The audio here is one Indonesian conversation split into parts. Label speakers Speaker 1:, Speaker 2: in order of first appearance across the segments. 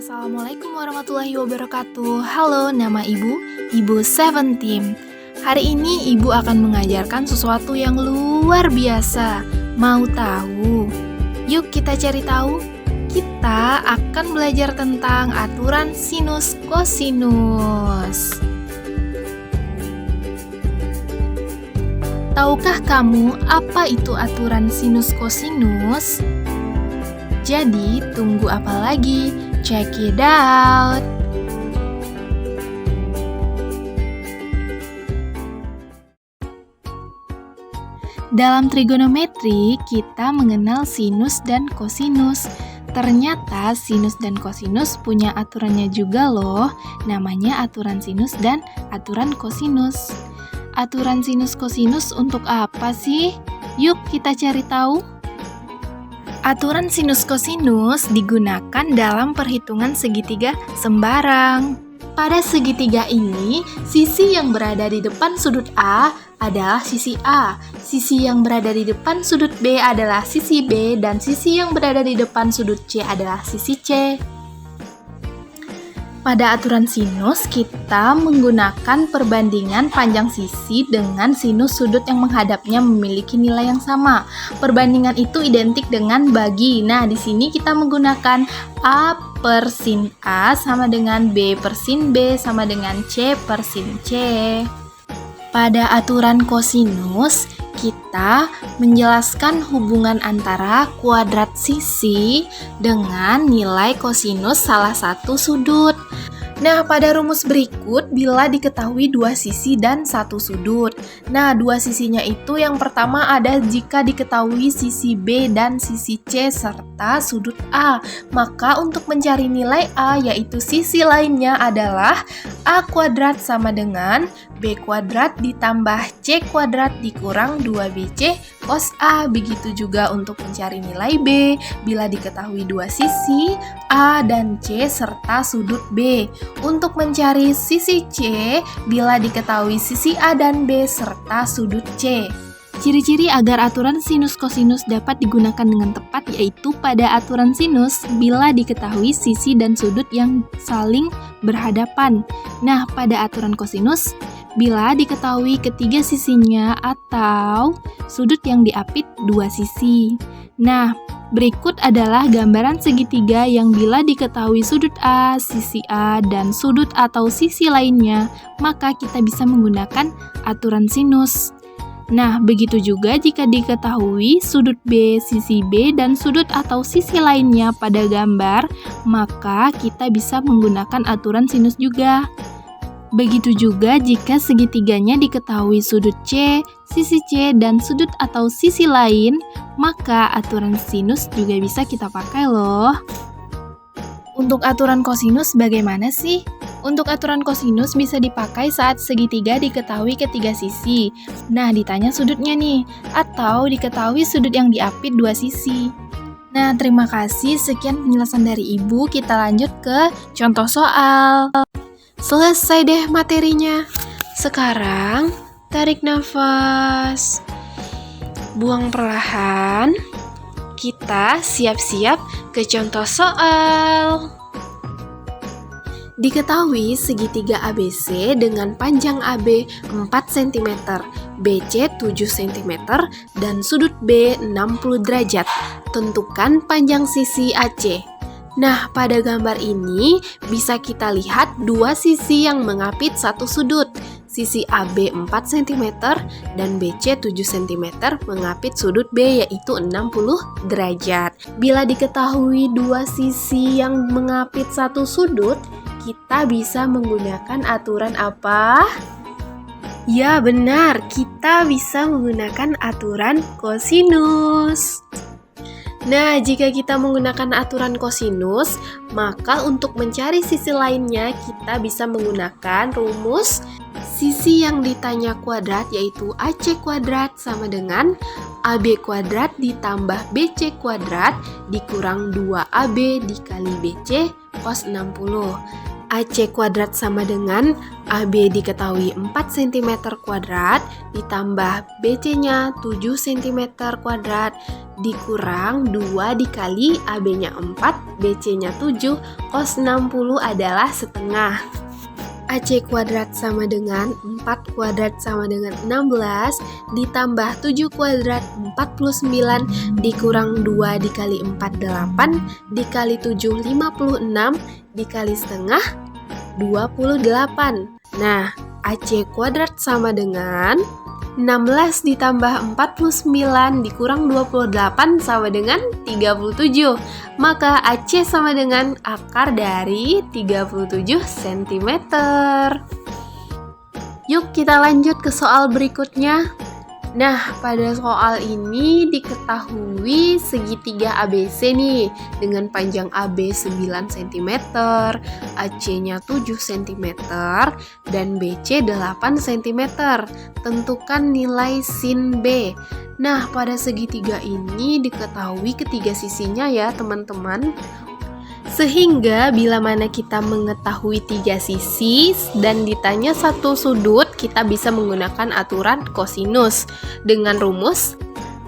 Speaker 1: Assalamualaikum warahmatullahi wabarakatuh. Halo, nama Ibu Seventeen. Hari ini Ibu akan mengajarkan sesuatu yang luar biasa. Mau tahu? Yuk kita cari tahu. Kita akan belajar tentang aturan sinus kosinus. Tahukah kamu apa itu aturan sinus kosinus? Jadi, tunggu apa lagi? Check it out! Dalam trigonometri, kita mengenal sinus dan kosinus. Ternyata sinus dan kosinus punya aturannya juga loh. Namanya aturan sinus dan aturan kosinus. Aturan sinus kosinus untuk apa sih? Yuk kita cari tahu. Aturan sinus kosinus digunakan dalam perhitungan segitiga sembarang. Pada segitiga ini, sisi yang berada di depan sudut A adalah sisi A, sisi yang berada di depan sudut B adalah sisi B, dan sisi yang berada di depan sudut C adalah sisi C. Pada aturan sinus, kita menggunakan perbandingan panjang sisi dengan sinus sudut yang menghadapnya memiliki nilai yang sama. Perbandingan itu identik dengan bagi. Nah, di sini kita menggunakan A per sin A sama dengan B per sin B sama dengan C per sin C. Pada aturan kosinus, kita menjelaskan hubungan antara kuadrat sisi dengan nilai kosinus salah satu sudut. Nah, pada rumus berikut, bila diketahui dua sisi dan satu sudut. Nah, dua sisinya itu yang pertama ada jika diketahui sisi B dan sisi C serta sudut A. Maka untuk mencari nilai A, yaitu sisi lainnya adalah A kuadrat sama dengan B kuadrat ditambah C kuadrat dikurang 2BC cos A. Begitu juga untuk mencari nilai B, bila diketahui dua sisi A dan C serta sudut B. Untuk mencari sisi C, bila diketahui sisi A dan B serta sudut C. Ciri-ciri agar aturan sinus kosinus dapat digunakan dengan tepat yaitu pada aturan sinus bila diketahui sisi dan sudut yang saling berhadapan. Nah, pada aturan kosinus bila diketahui ketiga sisinya atau sudut yang diapit dua sisi. Nah, berikut adalah gambaran segitiga yang bila diketahui sudut A, sisi A, dan sudut atau sisi lainnya, maka kita bisa menggunakan aturan sinus. Nah, begitu juga jika diketahui sudut B, sisi B, dan sudut atau sisi lainnya pada gambar, maka kita bisa menggunakan aturan sinus juga. Begitu juga jika segitiganya diketahui sudut C, sisi C, dan sudut atau sisi lain, maka aturan sinus juga bisa kita pakai loh. Untuk aturan kosinus bagaimana sih? Untuk aturan kosinus bisa dipakai saat segitiga diketahui ketiga sisi. Nah, ditanya sudutnya nih, atau diketahui sudut yang diapit dua sisi. Nah, terima kasih. Sekian penjelasan dari Ibu. Kita lanjut ke contoh soal. Selesai deh materinya. Sekarang, tarik nafas. Buang perlahan. Kita siap-siap ke contoh soal. Diketahui segitiga ABC dengan panjang AB 4 cm, BC 7 cm, dan sudut B 60 derajat. Tentukan panjang sisi AC. Nah, pada gambar ini bisa kita lihat dua sisi yang mengapit satu sudut. Sisi AB 4 cm dan BC 7 cm mengapit sudut B yaitu 60 derajat. Bila diketahui dua sisi yang mengapit satu sudut, kita bisa menggunakan aturan apa? Ya benar, kita bisa menggunakan aturan kosinus. Nah, jika kita menggunakan aturan kosinus, maka untuk mencari sisi lainnya kita bisa menggunakan rumus sisi yang ditanya kuadrat yaitu AC kuadrat sama dengan AB kuadrat ditambah BC kuadrat dikurang 2AB dikali BC cos 60.
Speaker 2: AC kuadrat sama dengan AB diketahui 4 cm kuadrat ditambah BC-nya 7 cm kuadrat dikurang 2 dikali AB-nya 4, BC-nya 7, cos 60 adalah setengah. AC kuadrat sama dengan 4 kuadrat sama dengan 16 ditambah 7 kuadrat 49 dikurang 2 dikali 4 8 dikali 7 56 dikali setengah 28. Nah, AC kuadrat sama dengan 16 ditambah 49 dikurang 28 sama dengan 37. Maka AC sama dengan akar dari 37 cm. Yuk kita lanjut ke soal berikutnya. Nah, pada soal ini diketahui segitiga ABC nih dengan panjang AB 9 cm, AC-nya 7 cm, dan BC 8 cm. Tentukan nilai sin B. Nah, pada segitiga ini diketahui ketiga sisinya ya teman-teman. Sehingga bila mana kita mengetahui tiga sisi dan ditanya satu sudut, kita bisa menggunakan aturan kosinus dengan rumus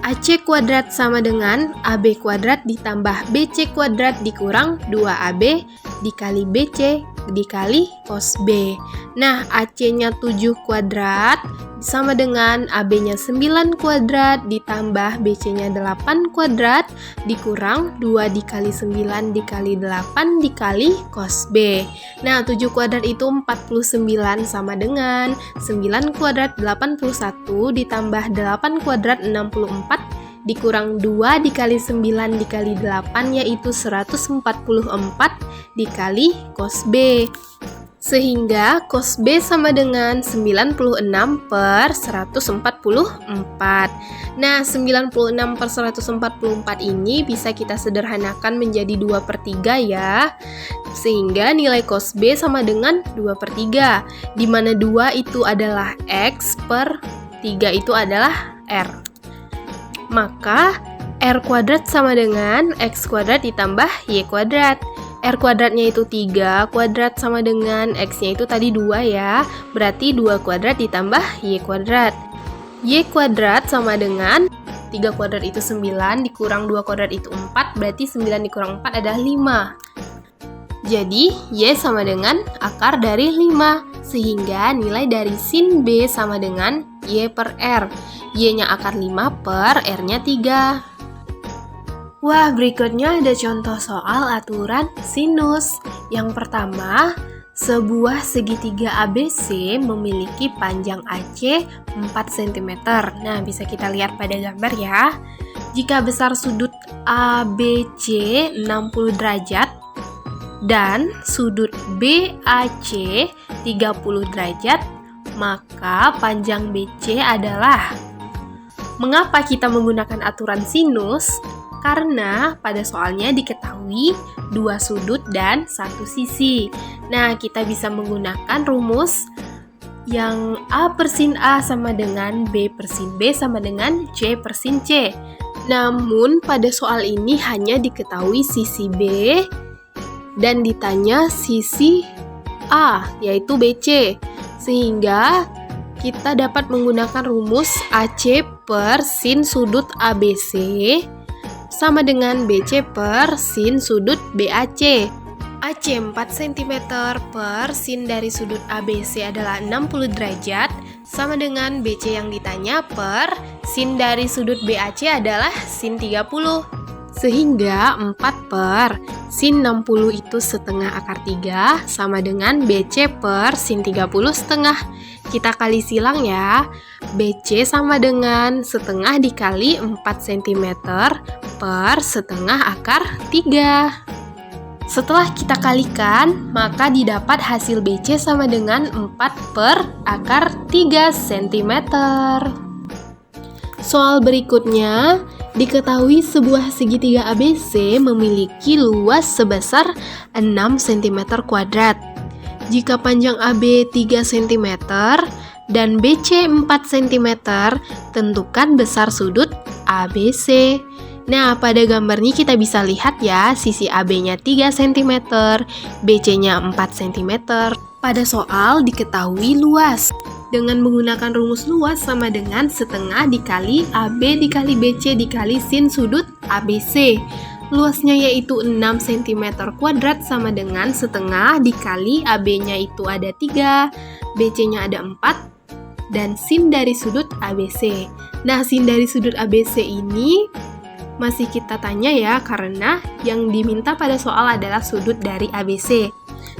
Speaker 2: AC kuadrat sama dengan AB kuadrat ditambah BC kuadrat dikurang 2AB dikali BC dikali cos B. Nah, AC-nya 7 kuadrat sama dengan AB-nya 9 kuadrat ditambah BC-nya 8 kuadrat dikurang 2 dikali 9 dikali 8 dikali cos B. Nah, 7 kuadrat itu 49 sama dengan 9 kuadrat 81 ditambah 8 kuadrat 64 dikurang 2 dikali 9 dikali 8 yaitu 144 dikali cos B. Sehingga cos B sama dengan 96 per 144. Nah, 96 per 144 ini bisa kita sederhanakan menjadi 2/3 ya. Sehingga nilai cos B sama dengan 2/3, di mana 2 itu adalah X per 3 itu adalah R. Maka R kuadrat sama dengan X kuadrat ditambah Y kuadrat. R kuadratnya itu 3 kuadrat sama dengan X-nya itu tadi 2 ya. Berarti 2 kuadrat ditambah Y kuadrat. Y kuadrat sama dengan 3 kuadrat itu 9 dikurang 2 kuadrat itu 4. Berarti 9 dikurang 4 adalah 5. Jadi Y sama dengan akar dari 5. Sehingga nilai dari sin B sama dengan Y per R. Y-nya akar 5 per R-nya 3. Wah, berikutnya ada contoh soal aturan sinus. Yang pertama, sebuah segitiga ABC memiliki panjang AC 4 cm. Nah, bisa kita lihat pada gambar ya. Jika besar sudut ABC 60 derajat dan sudut BAC 30 derajat, maka panjang BC adalah. Mengapa kita menggunakan aturan sinus? Karena pada soalnya diketahui 2 sudut dan 1 sisi. Nah, kita bisa menggunakan rumus yang A per sin A sama dengan B per sin B sama dengan C per sin C. Namun, pada soal ini hanya diketahui sisi B dan ditanya sisi A, yaitu BC. Sehingga kita dapat menggunakan rumus AC per sin sudut ABC sama dengan BC per sin sudut BAC. AC 4 cm per sin dari sudut ABC adalah 60 derajat sama dengan BC yang ditanya per sin dari sudut BAC adalah sin 30. Sehingga 4 per sin 60 itu setengah akar 3 sama dengan BC per sin 30 setengah. Kita kali silang ya. BC sama dengan setengah dikali 4 cm per setengah akar 3. Setelah kita kalikan, maka didapat hasil BC sama dengan 4 per akar 3 cm. Soal berikutnya, diketahui sebuah segitiga ABC memiliki luas sebesar 6 cm kuadrat. Jika panjang AB 3 cm dan BC 4 cm, tentukan besar sudut ABC. Nah, pada gambarnya kita bisa lihat ya, sisi AB-nya 3 cm, BC-nya 4 cm. Pada soal diketahui luas. Dengan menggunakan rumus luas sama dengan setengah dikali AB dikali BC dikali sin sudut ABC. Luasnya yaitu 6 cm kuadrat sama dengan setengah dikali AB-nya itu ada 3, BC-nya ada 4, dan sin dari sudut ABC. Nah, sin dari sudut ABC ini masih kita tanya ya, karena yang diminta pada soal adalah sudut dari ABC.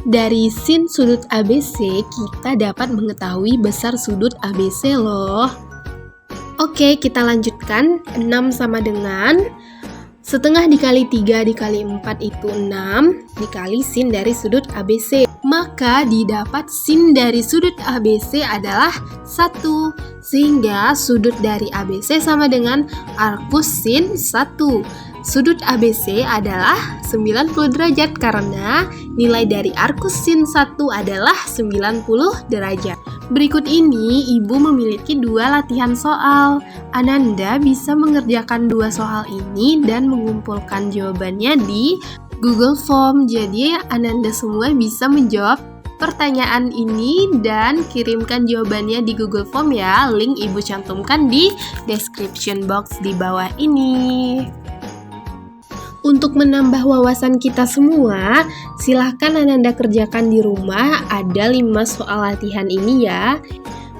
Speaker 2: Dari sin sudut ABC, kita dapat mengetahui besar sudut ABC loh. Oke, kita lanjutkan. 6 sama dengan setengah dikali 3 dikali 4 itu 6 dikali sin dari sudut ABC. Maka didapat sin dari sudut ABC adalah 1. Sehingga sudut dari ABC sama dengan arkus sin 1. Sudut ABC adalah 90 derajat karena nilai dari arkus sin 1 adalah 90 derajat. Berikut ini ibu memiliki 2 latihan soal. Ananda bisa mengerjakan 2 soal ini dan mengumpulkan jawabannya di Google Form. Jadi Ananda semua bisa menjawab pertanyaan ini dan kirimkan jawabannya di Google Form ya. Link ibu cantumkan di description box di bawah ini. Untuk menambah wawasan kita semua, silahkan Ananda kerjakan di rumah. Ada 5 soal latihan ini ya.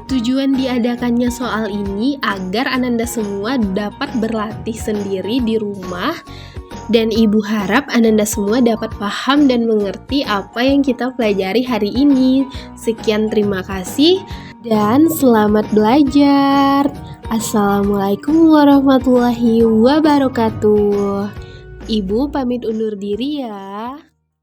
Speaker 2: Tujuan diadakannya soal ini agar Ananda semua dapat berlatih sendiri di rumah. Dan ibu harap Ananda semua dapat paham dan mengerti apa yang kita pelajari hari ini. Sekian, terima kasih dan selamat belajar. Assalamualaikum warahmatullahi wabarakatuh. Ibu pamit undur diri ya.